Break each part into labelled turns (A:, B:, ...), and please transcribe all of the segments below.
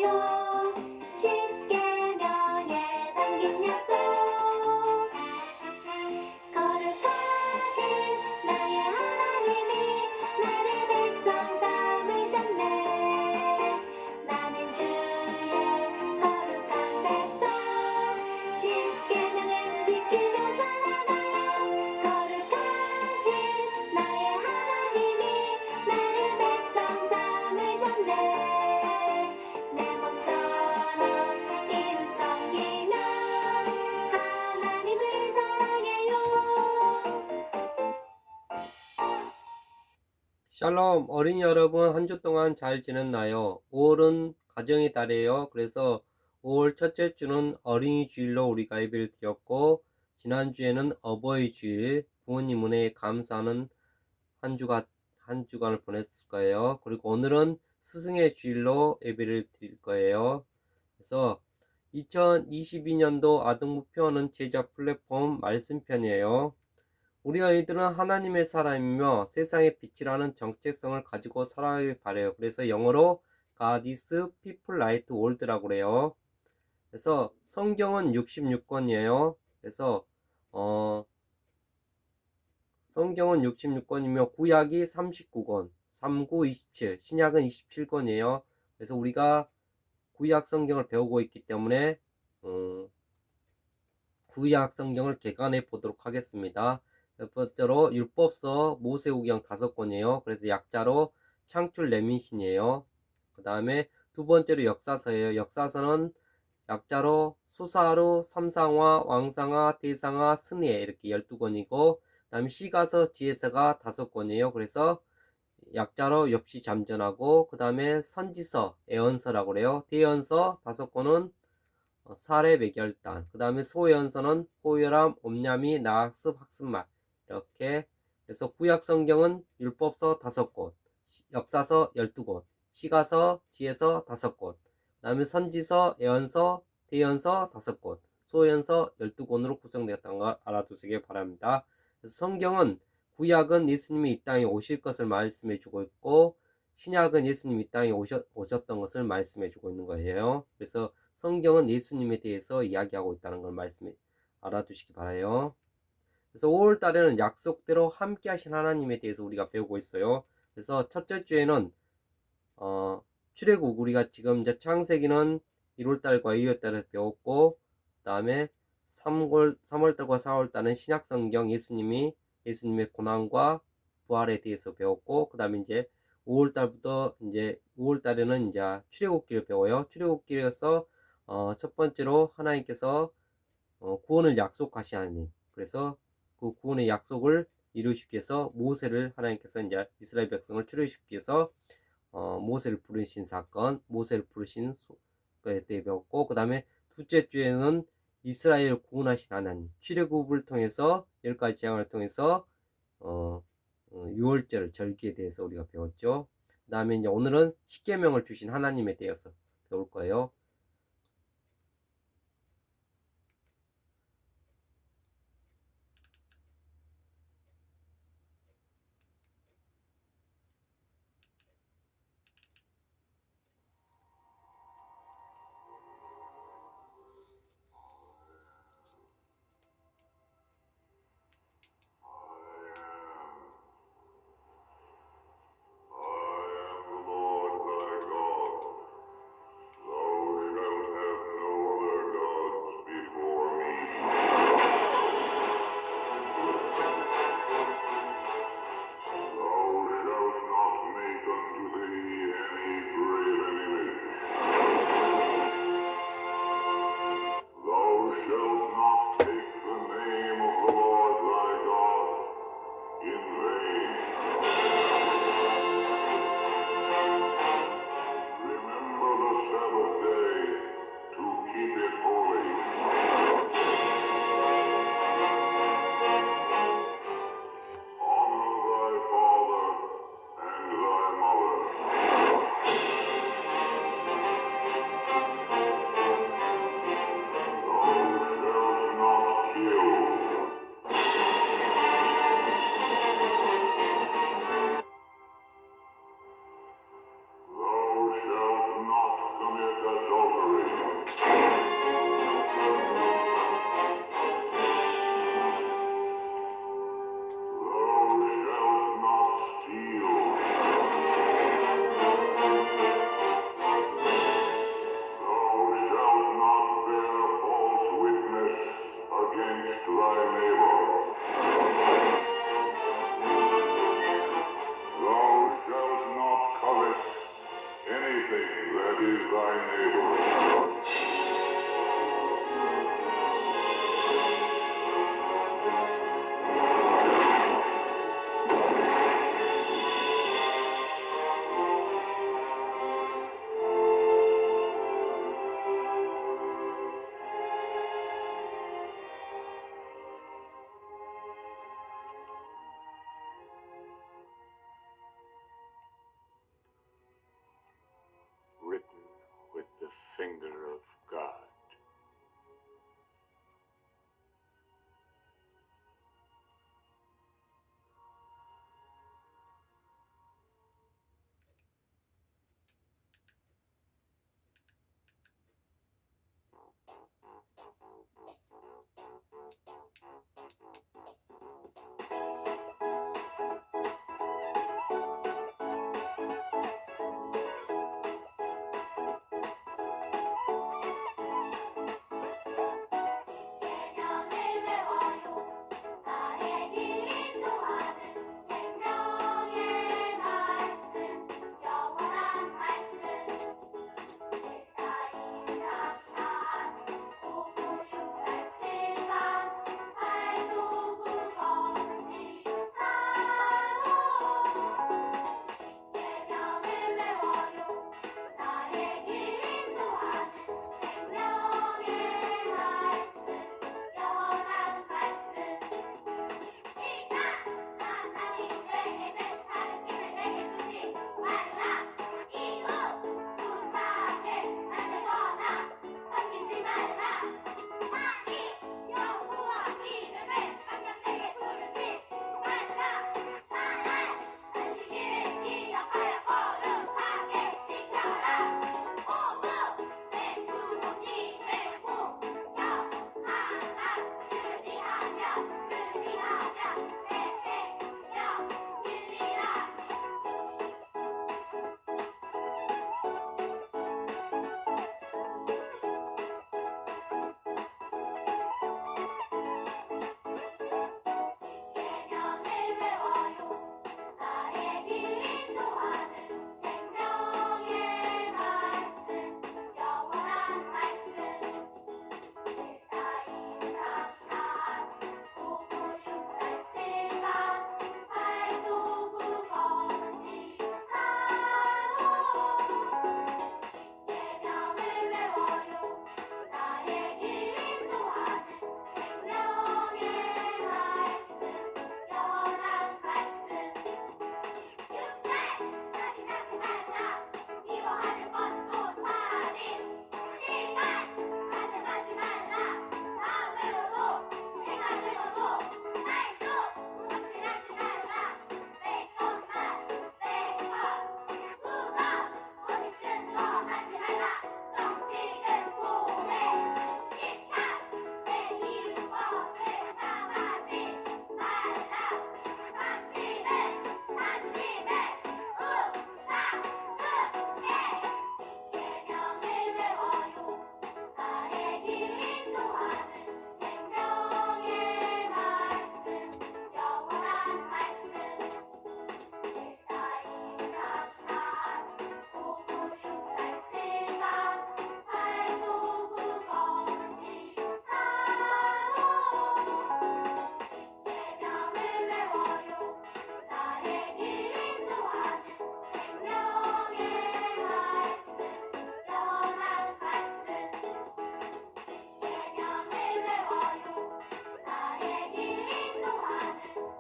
A: 살아가요. 십계명에 담긴 약속 거룩하신 나의 하나님이 나를 백성 삼으셨네. 나는 주의 거룩한 백성 십계명을 지키며 살아가요. 거룩하신 나의 하나님이 나를 백성 삼으셨네. 내 몸처럼 이웃 섬기며 하나님을 사랑해요.
B: 샬롬 어린이 여러분, 한 주 동안 잘 지냈나요? 5월은 가정의 달이에요. 그래서 5월 첫째 주는 어린이 주일로 우리가 예배를 드렸고, 지난주에는 어버이 주일, 부모님 은혜에 감사하는 한 주간을 보냈을 거예요. 그리고 오늘은 스승의 주일로 예배를 드릴 거예요. 그래서 2022년도 아동목표는 제자 플랫폼 말씀편이에요. 우리 아이들은 하나님의 사람이며 세상의 빛이라는 정체성을 가지고 살아가길 바래요. 그래서 영어로 God is people light world라고 그래요. 그래서 성경은 66권이에요. 그래서 성경은 66권이며 구약이 39권, 39, 27, 신약은 27권이에요. 그래서 우리가 구약 성경을 배우고 있기 때문에 구약 성경을 개관해 보도록 하겠습니다. 첫 번째로 율법서 모세오경 5권이에요. 그래서 약자로 창출 레민신이에요. 그 다음에 두 번째로 역사서예요. 역사서는 약자로 수사로 삼상화, 왕상화, 대상화, 승리에 이렇게 12권이고, 그 다음에 시가서, 지혜서가 5권이에요. 그래서 약자로 엽시 잠전하고, 그 다음에 선지서, 애언서라고 그래요. 대언서 5권은 사례 매결단, 그 다음에 소연서는 호요람, 옴냐미, 나학습, 학습말 이렇게. 그래서 구약 성경은 율법서 5권, 역사서 12권, 시가서, 지혜서 5권, 그 다음에 선지서, 예언서, 대연서 5권, 소연서 12권으로 구성되었다는 걸 알아두시길 바랍니다. 그래서 성경은 구약은 예수님이 이 땅에 오실 것을 말씀해주고 있고, 신약은 예수님이 이 땅에 오셨던 것을 말씀해주고 있는 거예요. 그래서 성경은 예수님에 대해서 이야기하고 있다는 걸 알아두시기 바라요. 그래서 5월 달에는 약속대로 함께 하신 하나님에 대해서 우리가 배우고 있어요. 그래서 첫째 주에는 출애굽, 우리가 지금 이제 창세기는 1월 달과 2월 달에 배웠고, 그 다음에 3월 달과 4월 달은 신약 성경 예수님의 고난과 부활에 대해서 배웠고, 그 다음에 이제 5월 달부터 이제 5월 달에는 이제 출애굽기를 배워요. 출애굽기에서 첫 번째로 하나님께서 구원을 약속하신 하나님. 그래서 그 구원의 약속을 이루시기 위해서 모세를 하나님께서 이제 이스라엘 백성을 출애굽시키기 위해서 모세를 부르신 사건, 모세를 부르신 거에 대해 배웠고, 그 다음에 둘째 주에는 이스라엘을 구원하신 하나님, 출애굽을 통해서 10가지 재앙을 통해서 유월절 절기에 대해서 우리가 배웠죠. 그 다음에 이제 오늘은 십계명을 주신 하나님에 대해서 배울 거예요.
C: Written with the finger of God.
A: 계명을 외워요 나의 길 인도하는 생명의 말씀 영원한 말씀 내가 2, 3, 4 5, 9, 6, 4, 7간 8, 9, 9, 것이 계명을 외워요 나의 길 인도하는 생명의 말씀 영원한 말씀 하나님 외에는 다른 신을 내게 두지 말라 이웃 우상을 만들거나 섬기지 말라 다시 여호와 이름을 강력되게 부르지 말라 사랑 안식일을 기억하여 거룩하게 지켜라 오후 내 부모님을 공경하라 그리하면 내 생명 길리라 계명을 외워요 나의 길 인도하는 생명의 말씀 영원한 말씀 내가 2, 3, 4 5, 9, 6, 4, 7간 8, 9, 9 것이 계명을 외워요 나의 길 인도하는 생명의 말씀 영원한 말씀 6살 살인하지 말라 미워하는 것도 살인 7간 가늠하지 말라 마음으로도 생각으로도 말도 도둑질하지 말라 내 것만 내것 누가 거짓증거 하지 말라 정직은 보내 13 내 이웃 것을 탐하지 말라 방심해 우상숭배 계명을 외워요 나의 길 인도하는 생명의 말씀 영원한 말씀 내가 2, 3, 4 5, 9, 6, 4, 7간 8, 9, 9 것이 계명을 외워요 나의 길 인도하는 생명의 말씀 영원한 말씀 계명을 외워요 나의 길 인도하는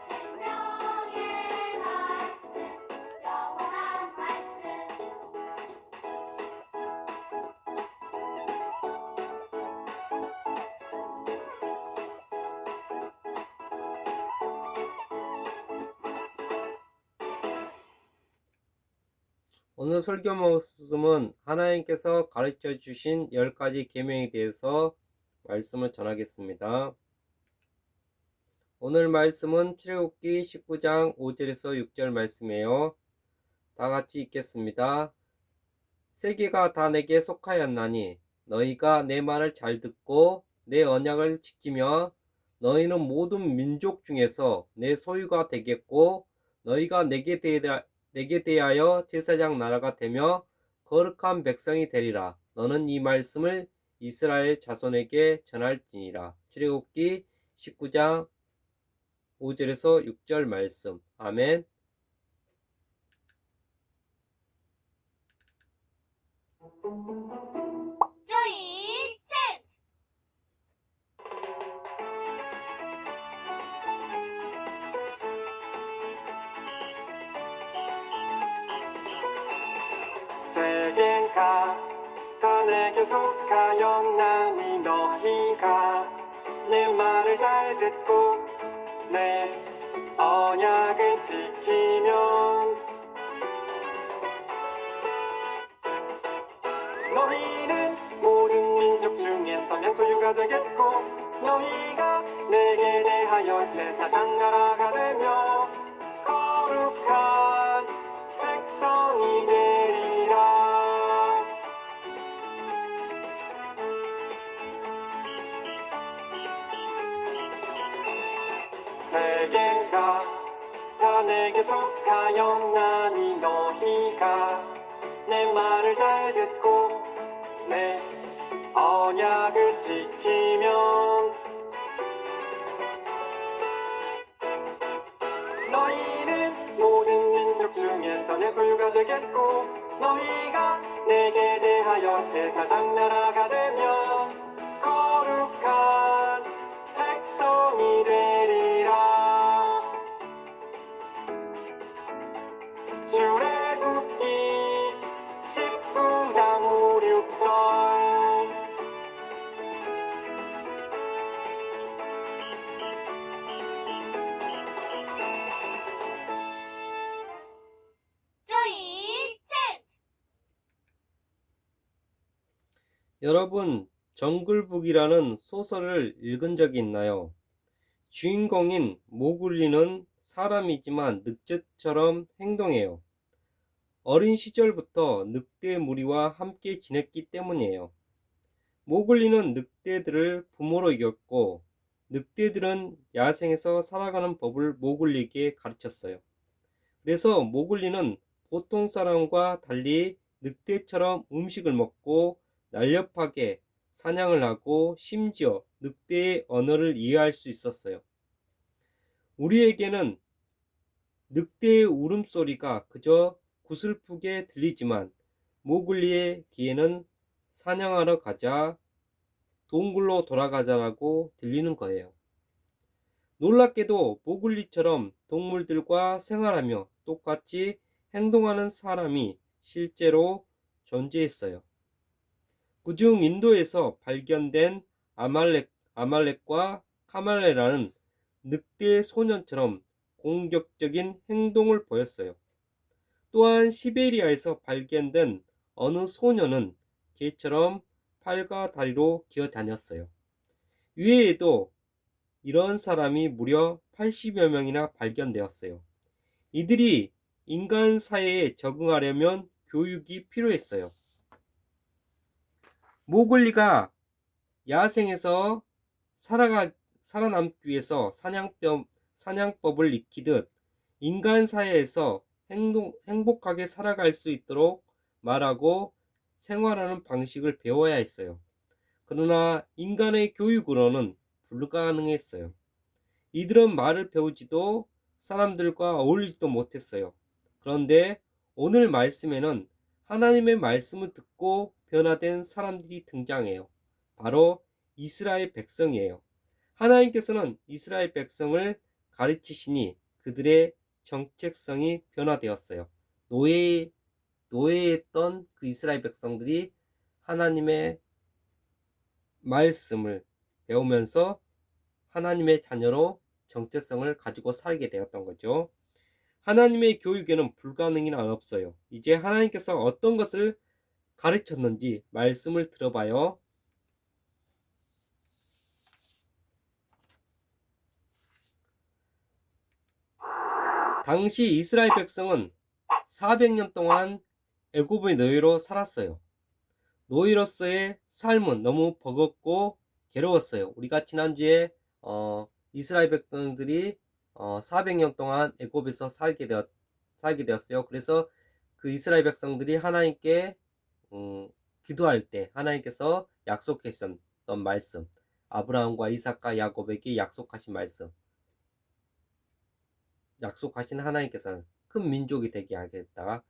A: 생명의 말씀 영원한 말씀
B: 오늘 설교 말씀은 하나님께서 가르쳐 주신 10가지 계명에 대해서 말씀을 전하겠습니다. 오늘 말씀은 출애굽기 19장 5절에서 6절 말씀이에요. 다 같이 읽겠습니다. 세계가 다 내게 속하였나니 너희가 내 말을 잘 듣고 내 언약을 지키며 너희는 모든 민족 중에서 내 소유가 되겠고 너희가 내게 대하여 제사장 나라가 되며 거룩한 백성이 되리라. 너는 이 말씀을 이스라엘 자손에게 전할지니라. 출애굽기 19장 5절에서 6절 말씀. 아멘.
A: 조이 챈트
D: 세계가 다 내게 속하였나니 너희가 내 말을 잘 듣고 내 언약을 지키면 너희는 모든 민족 중에서 내 소유가 되겠고 너희가 내게 대하여 제사장 나라가 되며 거룩한 백성이 되리라. 세계가 다 내게 속하였나니 너희가 내 말을 잘 듣고 내 언약을 지키면 너희는 모든 민족 중에서 내 소유가 되겠고 너희가 내게 대하여 제사장 나라가 되며 거룩한 백성이 되리라. 출애굽기 19장 5, 6절
A: 조이 챈트
B: 여러분, 정글북이라는 소설을 읽은 적이 있나요? 주인공인 모글리는 사람이지만 늑대처럼 행동해요. 어린 시절부터 늑대 무리와 함께 지냈기 때문이에요. 모글리는 늑대들을 부모로 여겼고 늑대들은 야생에서 살아가는 법을 모글리에게 가르쳤어요. 그래서 모글리는 보통 사람과 달리 늑대처럼 음식을 먹고 날렵하게 사냥을 하고 심지어 늑대의 언어를 이해할 수 있었어요. 우리에게는 늑대의 울음소리가 그저 구슬프게 들리지만 모글리의 귀에는 사냥하러 가자, 동굴로 돌아가자라고 들리는 거예요. 놀랍게도 모글리처럼 동물들과 생활하며 똑같이 행동하는 사람이 실제로 존재했어요. 그중 인도에서 발견된 아말렉과 카말레라는 늑대 소년처럼 공격적인 행동을 보였어요. 또한 시베리아에서 발견된 어느 소년은 개처럼 팔과 다리로 기어다녔어요. 이외에도 이런 사람이 무려 80여 명이나 발견되었어요. 이들이 인간 사회에 적응하려면 교육이 필요했어요. 모글리가 야생에서 살아남기 위해서 사냥법을 익히듯 인간 사회에서 행복하게 살아갈 수 있도록 말하고 생활하는 방식을 배워야 했어요. 그러나 인간의 교육으로는 불가능했어요. 이들은 말을 배우지도 사람들과 어울리지도 못했어요. 그런데 오늘 말씀에는 하나님의 말씀을 듣고 변화된 사람들이 등장해요. 바로 이스라엘 백성이에요. 하나님께서는 이스라엘 백성을 가르치시니 그들의 정체성이 변화되었어요. 노예했던 그 이스라엘 백성들이 하나님의 말씀을 배우면서 하나님의 자녀로 정체성을 가지고 살게 되었던 거죠. 하나님의 교육에는 불가능이란 없어요. 이제 하나님께서 어떤 것을 가르쳤는지 말씀을 들어봐요. 당시 이스라엘 백성은 400년 동안 애굽의 노예로 살았어요. 노예로서의 삶은 너무 버겁고 괴로웠어요. 우리가 지난주에 이스라엘 백성들이 400년 동안 애굽에서 살게 되었어요. 그래서 그 이스라엘 백성들이 하나님께 기도할 때 하나님께서 약속하셨던 말씀, 아브라함과 이삭과 야곱에게 약속하신 말씀, 약속하신 하나님께서는 큰 민족이 되게 하겠다.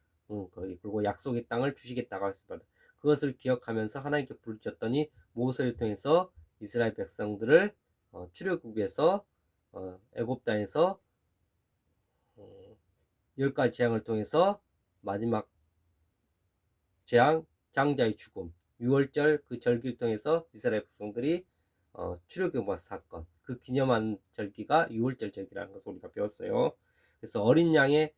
B: 그리고 약속의 땅을 주시겠다고 하셨습니다. 그것을 기억하면서 하나님께 부르셨더니 모세를 통해서 이스라엘 백성들을 출애굽에서 애굽 땅에서 10가지 재앙을 통해서 마지막 재앙, 장자의 죽음, 6월절 그 절기를 통해서 이스라엘 백성들이 출애굽 사건, 그 기념한 절기가 6월절 절기라는 것을 우리가 배웠어요. 그래서 어린 양의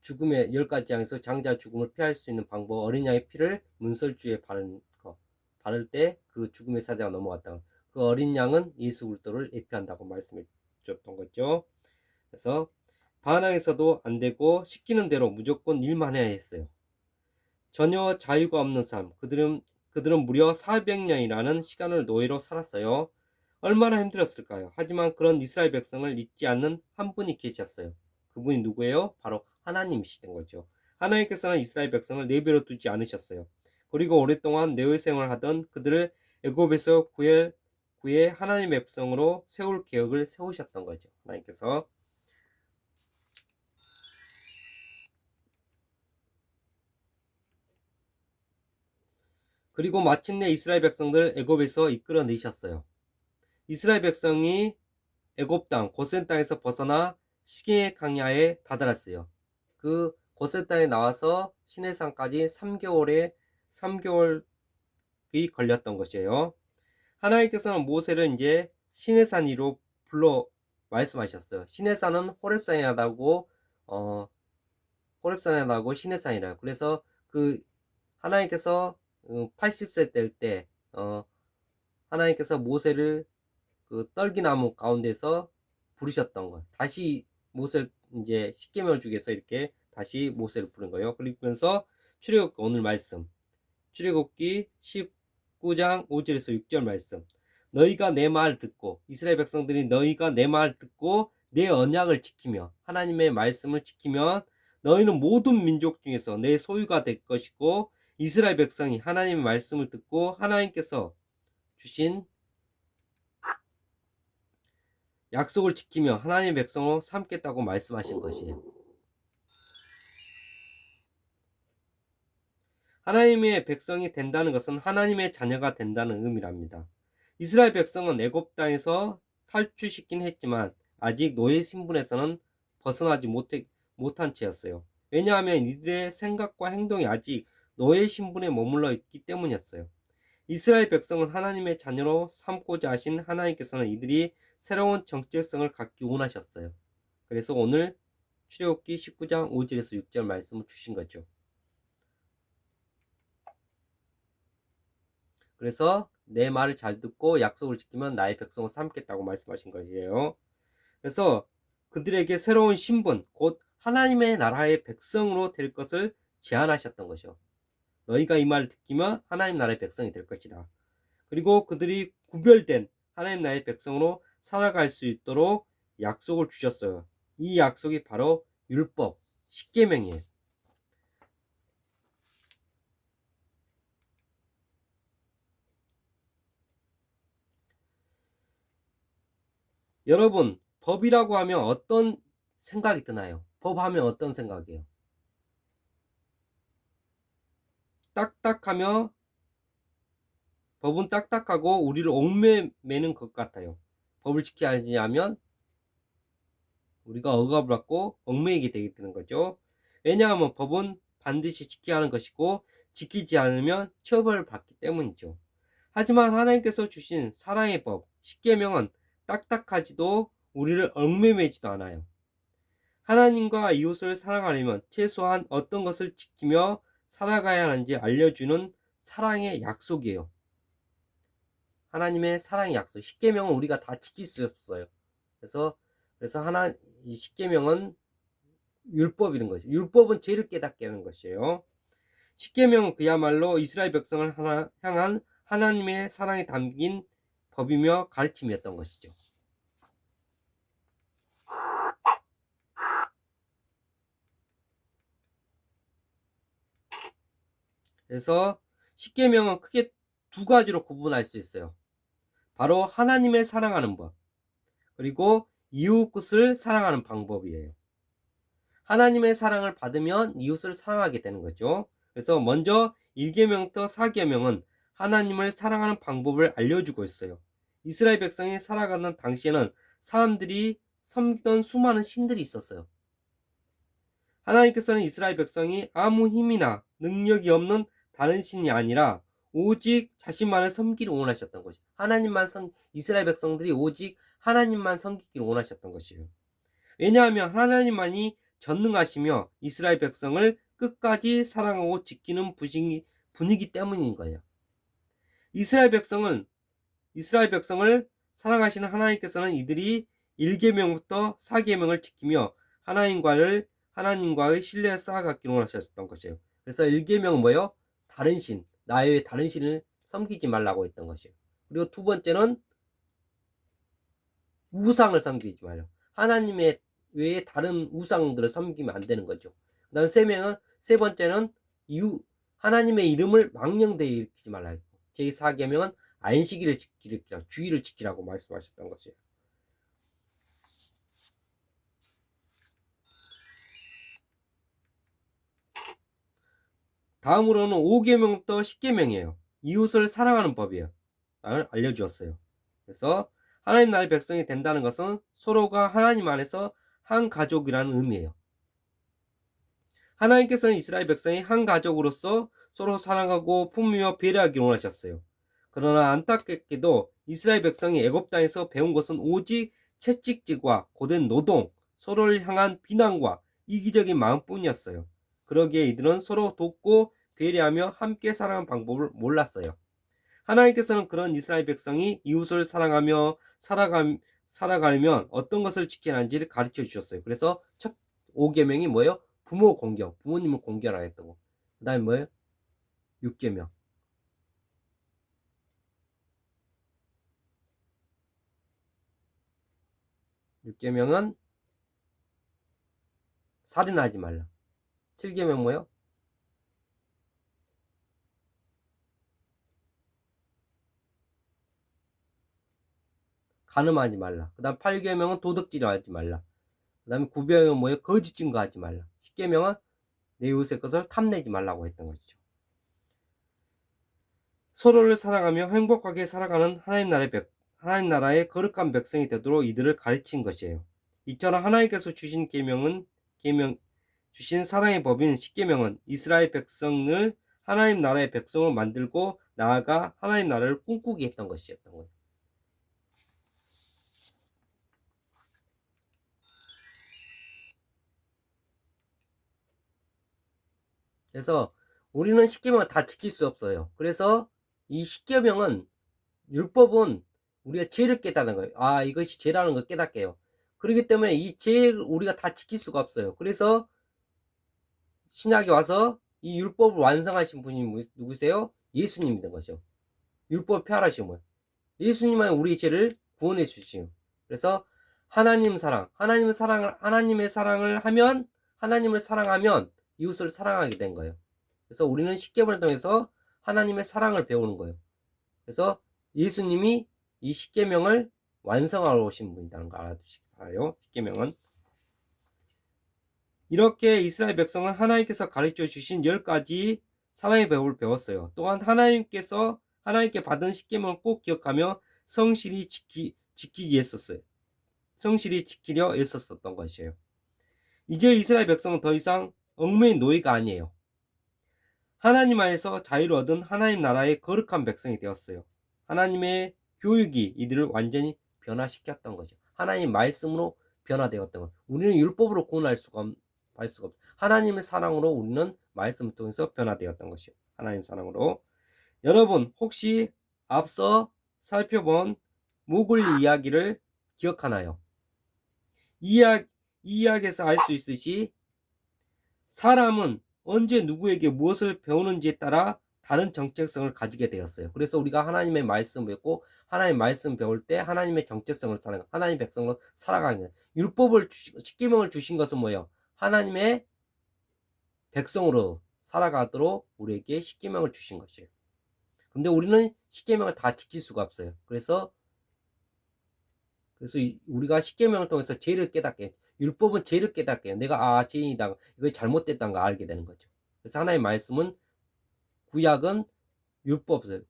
B: 죽음의 10가지 재앙에서 장자 죽음을 피할 수 있는 방법, 어린 양의 피를 문설주에 바를 때 그 죽음의 사자가 넘어갔다. 그 어린 양은 예수 그리스도를 예표한다고 말씀해 주셨던 거죠. 그래서 반항에서도 안 되고 시키는 대로 무조건 일만 해야 했어요. 전혀 자유가 없는 삶. 그들은 무려 400년이라는 시간을 노예로 살았어요. 얼마나 힘들었을까요? 하지만 그런 이스라엘 백성을 잊지 않는 한 분이 계셨어요. 그분이 누구예요? 바로 하나님이시던 거죠. 하나님께서는 이스라엘 백성을 내버려 두지 않으셨어요. 그리고 오랫동안 내외 생활하던 그들을 애굽에서 구해 하나님의 백성으로 세울 계획을 세우셨던 거죠. 하나님께서. 그리고 마침내 이스라엘 백성들을 애굽에서 이끌어내셨어요. 이스라엘 백성이 애굽 땅 고센 땅에서 벗어나 시내 강야에 다다랐어요. 그 고센 땅에 나와서 시내산까지 3개월이 걸렸던 것이에요. 하나님께서는 모세를 이제 시내산 위로 불러 말씀하셨어요. 시내산은 호렙산이라고 시내산이라. 그래서 그 하나님께서 80세 될 때 하나님께서 모세를 그 떨기나무 가운데서 부르셨던 것. 다시 모세를 이제 십계명을 주기 위해서 이렇게 다시 모세를 부른 거예요. 그러면서 출애굽기 오늘 말씀. 출애굽기 19장 5절에서 6절 말씀. 너희가 내 말 듣고 이스라엘 백성들이 너희가 내 말 듣고 내 언약을 지키며 하나님의 말씀을 지키면 너희는 모든 민족 중에서 내 소유가 될 것이고 이스라엘 백성이 하나님의 말씀을 듣고 하나님께서 주신 약속을 지키며 하나님의 백성으로 삼겠다고 말씀하신 것이에요. 하나님의 백성이 된다는 것은 하나님의 자녀가 된다는 의미랍니다. 이스라엘 백성은 애굽 땅에서 탈출시킨 했지만 아직 노예 신분에서는 벗어나지 못한 채였어요. 왜냐하면 이들의 생각과 행동이 아직 노예 신분에 머물러 있기 때문이었어요. 이스라엘 백성은 하나님의 자녀로 삼고자 하신 하나님께서는 이들이 새로운 정체성을 갖기 원하셨어요. 그래서 오늘 출애굽기 19장 5절에서 6절 말씀을 주신 거죠. 그래서 내 말을 잘 듣고 약속을 지키면 나의 백성을 삼겠다고 말씀하신 것이에요. 그래서 그들에게 새로운 신분, 곧 하나님의 나라의 백성으로 될 것을 제안하셨던 것이요. 너희가 이 말을 듣기면 하나님 나라의 백성이 될 것이다. 그리고 그들이 구별된 하나님 나라의 백성으로 살아갈 수 있도록 약속을 주셨어요. 이 약속이 바로 율법, 십계명이에요. 여러분, 법이라고 하면 어떤 생각이 드나요? 법하면 어떤 생각이에요? 딱딱하며 법은 딱딱하고 우리를 옥매매는 것 같아요. 법을 지키지 않으면 우리가 억압을 받고 얽매이게 되는 거죠. 왜냐하면 법은 반드시 지켜야 하는 것이고 지키지 않으면 처벌을 받기 때문이죠. 하지만 하나님께서 주신 사랑의 법, 십계명은 딱딱하지도 우리를 얽매매지도 않아요. 하나님과 이웃을 사랑하려면 최소한 어떤 것을 지키며 살아가야 하는지 알려주는 사랑의 약속이에요. 하나님의 사랑의 약속. 십계명은 우리가 다 지킬 수 없어요. 그래서 이 십계명은 율법이라는 거죠. 율법은 죄를 깨닫게 하는 것이에요. 십계명은 그야말로 이스라엘 백성을 향한 하나님의 사랑이 담긴 법이며 가르침이었던 것이죠. 그래서 십계명은 크게 두 가지로 구분할 수 있어요. 바로 하나님을 사랑하는 법, 그리고 이웃을 사랑하는 방법이에요. 하나님의 사랑을 받으면 이웃을 사랑하게 되는 거죠. 그래서 먼저 1계명부터 4계명은 하나님을 사랑하는 방법을 알려주고 있어요. 이스라엘 백성이 살아가는 당시에는 사람들이 섬기던 수많은 신들이 있었어요. 하나님께서는 이스라엘 백성이 아무 힘이나 능력이 없는 다른 신이 아니라 오직 자신만을 섬기를 원하셨던 것이에요. 이스라엘 백성들이 오직 하나님만 섬기기를 원하셨던 것이에요. 왜냐하면 하나님만이 전능하시며 이스라엘 백성을 끝까지 사랑하고 지키는 분이기 때문인 거예요. 이스라엘 백성을 사랑하시는 하나님께서는 이들이 1계명부터 4계명을 지키며 하나님과의 신뢰를 쌓아가기를 원하셨던 것이에요. 그래서 1계명은 뭐예요? 다른 신, 나의 다른 신을 섬기지 말라고 했던 것이에요. 그리고 두 번째는 우상을 섬기지 말라. 하나님의 외에 다른 우상들을 섬기면 안 되는 거죠. 그 다음 세 번째는 하나님의 이름을 망령되이 일으키지 말라. 제4계명은 안식일을 지키라, 주의를 지키라고 말씀하셨던 것이에요. 다음으로는 5계명부터 10계명이에요. 이웃을 사랑하는 법이에요. 알려주었어요. 그래서 하나님 나라의 백성이 된다는 것은 서로가 하나님 안에서 한 가족이라는 의미예요. 하나님께서는 이스라엘 백성이 한 가족으로서 서로 사랑하고 품으며 배려하기를 원하셨어요. 그러나 안타깝게도 이스라엘 백성이 애굽 땅에서 배운 것은 오직 채찍질과 고된 노동, 서로를 향한 비난과 이기적인 마음뿐이었어요. 그러기에 이들은 서로 돕고 배려하며 함께 살아가는 방법을 몰랐어요. 하나님께서는 그런 이스라엘 백성이 이웃을 사랑하며 살아가려면 어떤 것을 지켜야 하는지를 가르쳐 주셨어요. 그래서 첫 5계명이 뭐예요? 부모 공경, 부모님을 공경하라 했다고. 그 다음에 뭐예요? 6계명. 6계명은 살인하지 말라. 7계명 뭐예요? 간음하지 말라. 그 다음 8계명은 도둑질하지 말라. 그 다음에 9계명은 뭐예요? 거짓 증거하지 말라. 10계명은 내 이웃의 것을 탐내지 말라고 했던 것이죠. 서로를 사랑하며 행복하게 살아가는 하나님 나라의 거룩한 백성이 되도록 이들을 가르친 것이에요. 이처럼 하나님께서 주신 주신 사랑의 법인 10계명은 이스라엘 백성을 하나님 나라의 백성을 만들고 나아가 하나님 나라를 꿈꾸게 했던 것이었던 거예요. 그래서 우리는 10계명을 다 지킬 수 없어요. 그래서 이 10계명은 율법은 우리가 죄를 깨닫는 거예요. 아, 이것이 죄라는 걸 깨닫게요. 그렇기 때문에 이 죄를 우리가 다 지킬 수가 없어요. 그래서 신약에 와서 이 율법을 완성하신 분이 누구세요? 예수님이 된 것이죠. 율법을 폐하라신 분. 예수님만 우리 죄를 구원해 주시요. 그래서 하나님의 사랑을 하면, 하나님을 사랑하면 이웃을 사랑하게 된 거예요. 그래서 우리는 10계명을 통해서 하나님의 사랑을 배우는 거예요. 그래서 예수님이 이 10계명을 완성하러 오신 분이라는 걸 알아두시기 바라요. 10계명은 이렇게 이스라엘 백성은 하나님께서 가르쳐 주신 10가지 사랑의 법을 배웠어요. 또한 하나님께 받은 10계명을 꼭 기억하며 성실히 지키려 애썼던 것이에요. 이제 이스라엘 백성은 더 이상 얽매인 노예가 아니에요. 하나님 안에서 자유를 얻은 하나님 나라의 거룩한 백성이 되었어요. 하나님의 교육이 이들을 완전히 변화시켰던 거죠. 하나님 말씀으로 변화되었던 것. 우리는 율법으로 구원할 수가 없어요. 하나님의 사랑으로 우리는 말씀을 통해서 변화되었던 것이요. 하나님 사랑으로. 여러분 혹시 앞서 살펴본 모글리 이야기를 기억하나요? 이 이야기에서 알 수 있듯이 사람은 언제 누구에게 무엇을 배우는지에 따라 다른 정체성을 가지게 되었어요. 그래서 우리가 하나님의 말씀을 배우고 하나님의 말씀 배울 때 하나님의 정체성을 살아가는, 하나님의 백성으로 살아가는, 10계명을 주신 것은 뭐예요? 하나님의 백성으로 살아가도록 우리에게 10계명을 주신 것이에요. 근데 우리는 십계명을 다 지킬 수가 없어요. 그래서 우리가 십계명을 통해서 죄를 깨닫게 해요. 율법은 죄를 깨닫게 해요. 내가 죄인이다, 이거 잘못됐다는 걸 알게 되는 거죠. 그래서 하나님의 말씀은, 구약은 율법이에요.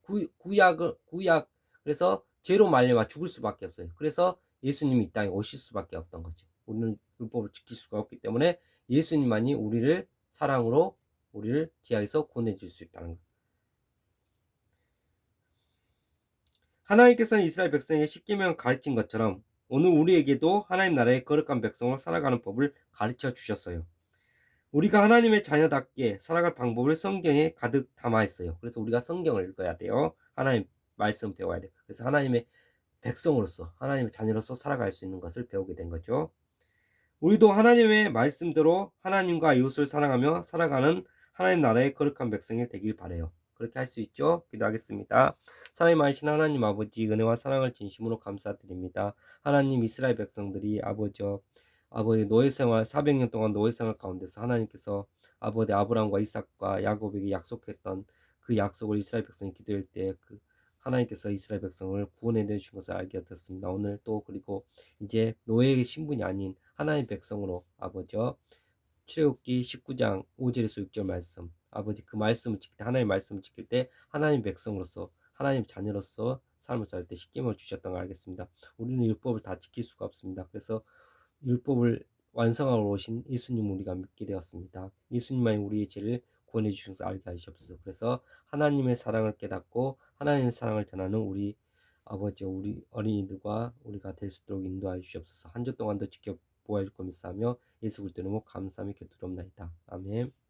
B: 구약, 그래서 죄로 말미암아 죽을 수밖에 없어요. 그래서 예수님이 이 땅에 오실 수밖에 없던 거죠. 우리는 율법을 지킬 수가 없기 때문에 예수님만이 우리를 사랑으로 우리를 죄에서 구원해 줄 수 있다는 것. 하나님께서는 이스라엘 백성에게 십계명을 가르친 것처럼 오늘 우리에게도 하나님 나라의 거룩한 백성으로 살아가는 법을 가르쳐 주셨어요. 우리가 하나님의 자녀답게 살아갈 방법을 성경에 가득 담아 있어요. 그래서 우리가 성경을 읽어야 돼요. 하나님 말씀 배워야 돼요. 그래서 하나님의 백성으로서, 하나님의 자녀로서 살아갈 수 있는 것을 배우게 된 거죠. 우리도 하나님의 말씀대로 하나님과 이웃을 사랑하며 살아가는 하나님 나라의 거룩한 백성이 되길 바라요. 그렇게 할 수 있죠? 기도하겠습니다. 사랑이 많으신 하나님 아버지, 은혜와 사랑을 진심으로 감사드립니다. 하나님, 이스라엘 백성들이 아버지 노예 생활 400년 동안 노예 생활 가운데서 하나님께서 아버지 아브라함과 이삭과 야곱에게 약속했던 그 약속을 이스라엘 백성이 기도할 때 하나님께서 이스라엘 백성을 구원해 주신 것을 알게 되었습니다. 오늘 또 그리고 이제 노예의 신분이 아닌 하나님 백성으로 아버지여, 출애굽기 19장 5절에서 6절 말씀, 아버지 그 말씀을 지킬 때, 하나님의 말씀을 지킬 때 하나님 백성으로서, 하나님 자녀로서 삶을 살 때 십계명을 주셨던 걸 알겠습니다. 우리는 율법을 다 지킬 수가 없습니다. 그래서 율법을 완성하러 오신 예수님 우리가 믿게 되었습니다. 예수님만이 우리의 죄를 구원해 주셔서 알게 하시옵소서. 그래서 하나님의 사랑을 깨닫고 하나님의 사랑을 전하는 우리 아버지, 우리 어린이들과 우리가 될 수 있도록 인도하여 주시옵소서. 한 주 동안도 지켜보아 줄 것 믿사며 예수 그리스도 이름으로 감사하며 기도드립나이다. 아멘.